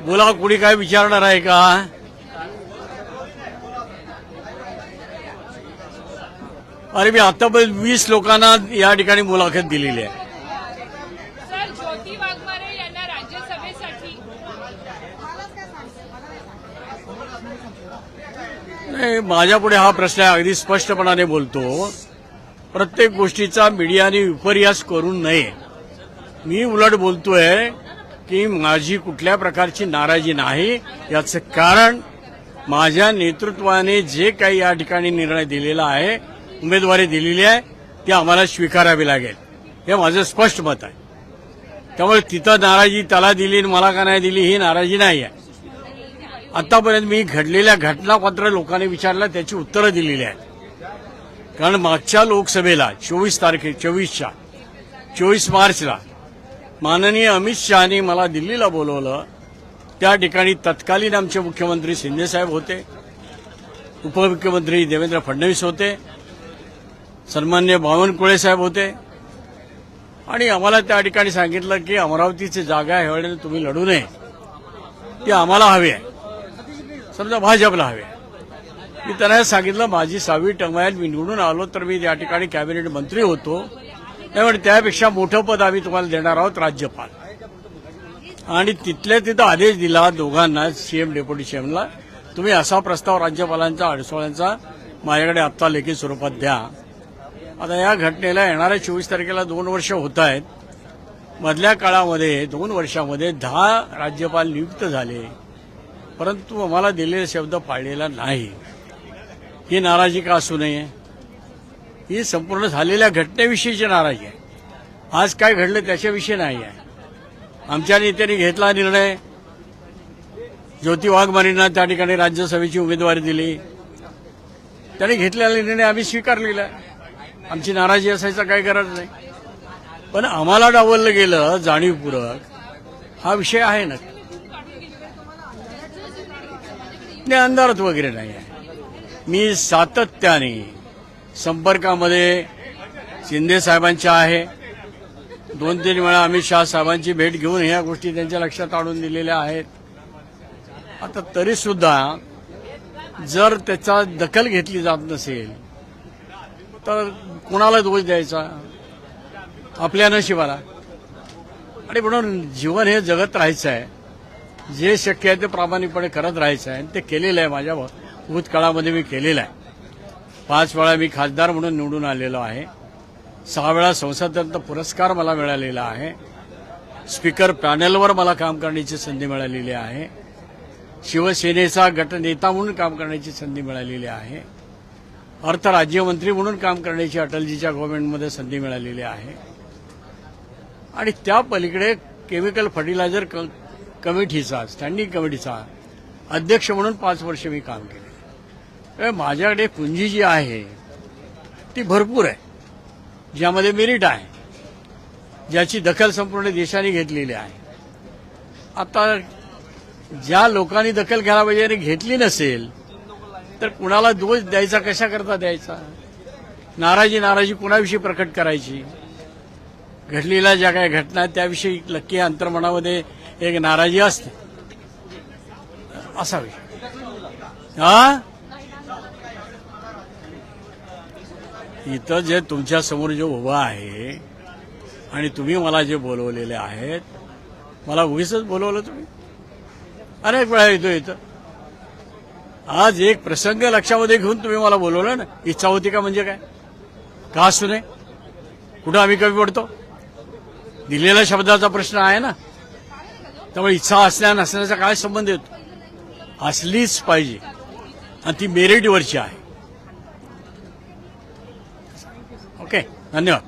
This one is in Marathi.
बोला, कुणी काय विचारणार आहे का? अरे मी आतापर्यंत 20 लोकांना या ठिकाणी मुलाखत दिलेली आहे. सर, ज्योती वाघमारे यांना राज्यसभेसाठी नाही, माझ्यापुढे हा प्रश्न आहे, अगदी स्पष्टपणाने बोलतो. प्रत्येक गोष्टीचा मीडियाने विपर्यास करू नये. मी उलट बोलतोय की माझी कुठल्या प्रकारची नाराजी नाही. याचं कारण माझ्या नेतृत्वाने जे काही या ठिकाणी निर्णय दिलेला आहे, उमेदवारी दिलेली आहे, ती आम्हाला स्वीकारावी लागेल. हे माझं स्पष्ट मत आहे. त्यामुळे तिथं नाराजी त्याला दिली आणि मला का नाही दिली ही नाराजी नाही आहे. आतापर्यंत मी घडलेल्या घटना मात्र लोकांनी विचारल्या, त्याची उत्तरं दिलेली आहेत. कारण मागच्या लोकसभेला 24 मार्चला माननीय अमित शहानी मला दिल्लीला बोलवलं. त्या ठिकाणी तत्कालीन आमचे मुख्यमंत्री शिंदेसाहेब होते, उपमुख्यमंत्री देवेंद्र फडणवीस होते, सन्मान्य बावनकुळे साहेब होते. आणि आम्हाला त्या ठिकाणी सांगितलं की अमरावतीची जागा ह्यावेळेला तुम्ही लढू नये, ती आम्हाला हवी आहे, समजा भाजपला हवी आहे. मी त्यांना सांगितलं माझी 6वी टर्म आहे, मी निवडून आलो तर मी त्या ठिकाणी कॅबिनेट मंत्री होतो, त्यामुळे त्यापेक्षा मोठं पद आम्ही तुम्हाला देणार आहोत, राज्यपाल. आणि तिथल्या तिथं आदेश दिला दोघांना, सीएम डेप्युटी सीएमला, तुम्ही असा प्रस्ताव राज्यपालांचा अडसोळ्यांचा माझ्याकडे आत्ता लेखी स्वरूपात द्या. आता या घटनेला येणाऱ्या 24 तारखेला 2 वर्ष होत आहेत. मधल्या काळामध्ये 2 वर्षामध्ये 10 राज्यपाल नियुक्त झाले, परंतु आम्हाला दिलेला शब्द पाळलेला नाही. ही नाराजी का असू नये? ही संपूर्ण झालेल्या घटनेविषयीची नाराजी आहे. आज काय घडलं त्याच्याविषयी नाही आहे. आमच्या नेत्यांनी घेतला निर्णय, ज्योती वाघमारेंना त्या ठिकाणी राज्यसभेची उमेदवारी दिली. त्यांनी घेतलेला निर्णय आम्ही स्वीकारलेला आहे. आमची नाराजी असायचा काही गरज नाही. पण आम्हाला डावललं गेलं जाणीवपूर्वक, हा विषय आहे ना. नाही, अंधारात वगैरे नाही आहे. मी सातत्याने संपर्कामध्ये शिंदे साहेबांच्या आहे. 2-3 वेळा अमित शहा साहेबांची भेट घेऊन ह्या गोष्टी त्यांच्या लक्षात आणून दिलेल्या आहेत. आता तरी सुद्धा जर त्याचा दखल घेतली जात नसेल तर कुणाला दोष द्यायचा? आपल्या नशिबाला. आणि म्हणून जीवन हे जगत राहायचं आहे. जे शक्य आहे ते प्रामाणिकपणे करत राहायचं आहे. ते केलेलं आहे. माझ्या भूतकाळामध्ये मी केलेलं आहे. 5 वेळा मी खासदार म्हणून निवडून आलेलो आहे. 6 वेळा संसदरत्न पुरस्कार मला मिळालेला आहे. स्पीकर पॅनेलवर मला काम करण्याची संधी मिळालेली आहे. शिवसेनेचा गटनेता म्हणून काम करण्याची संधी मिळालेली आहे. अर्थ राज्यमंत्री म्हणून काम करण्याची अटलजीच्या गव्हर्नमेंटमध्ये संधी मिळालेली आहे. आणि त्या पलीकडे केमिकल फर्टिलायझर कमिटीचा, स्टँडिंग कमिटीचा अध्यक्ष म्हणून 5 वर्ष मी काम केले. माझ्याकडे पुंजी जी आहे ती भरपूर आहे, ज्यामध्ये मेरिट आहे, ज्याची दखल संपूर्ण देशाने घेतलेली आहे. आता ज्या लोकांनी दखल घ्यायला पाहिजे आणि घेतली नसेल तर कुणाला दोष द्यायचा, कशा करता द्यायचा? नाराजी कुणाविषयी प्रकट करायची? घडलेल्या ज्या काही घटना आहेत त्याविषयी नक्की अंतर्मनामध्ये एक नाराजी असते, असा विषय. इथं जे तुमच्या समोर जे उभं आहे आणि तुम्ही मला जे बोलवलेले आहेत, मला उगीच बोलवलं तुम्ही? अनेक वेळा येतो इथं. आज एक प्रसंग लक्षामध्ये घेऊन तुम्ही मला बोलवलं ना. इच्छा होती का म्हणजे काय? का असू नये? कुठं आम्ही कमी पडतो? दिलेल्या शब्दाचा प्रश्न आहे ना. त्यामुळे इच्छा असण्या नसण्याचा काय संबंध येतो? असलीच पाहिजे आणि ती मेरिटवरची आहे. ओके, धन्यवाद.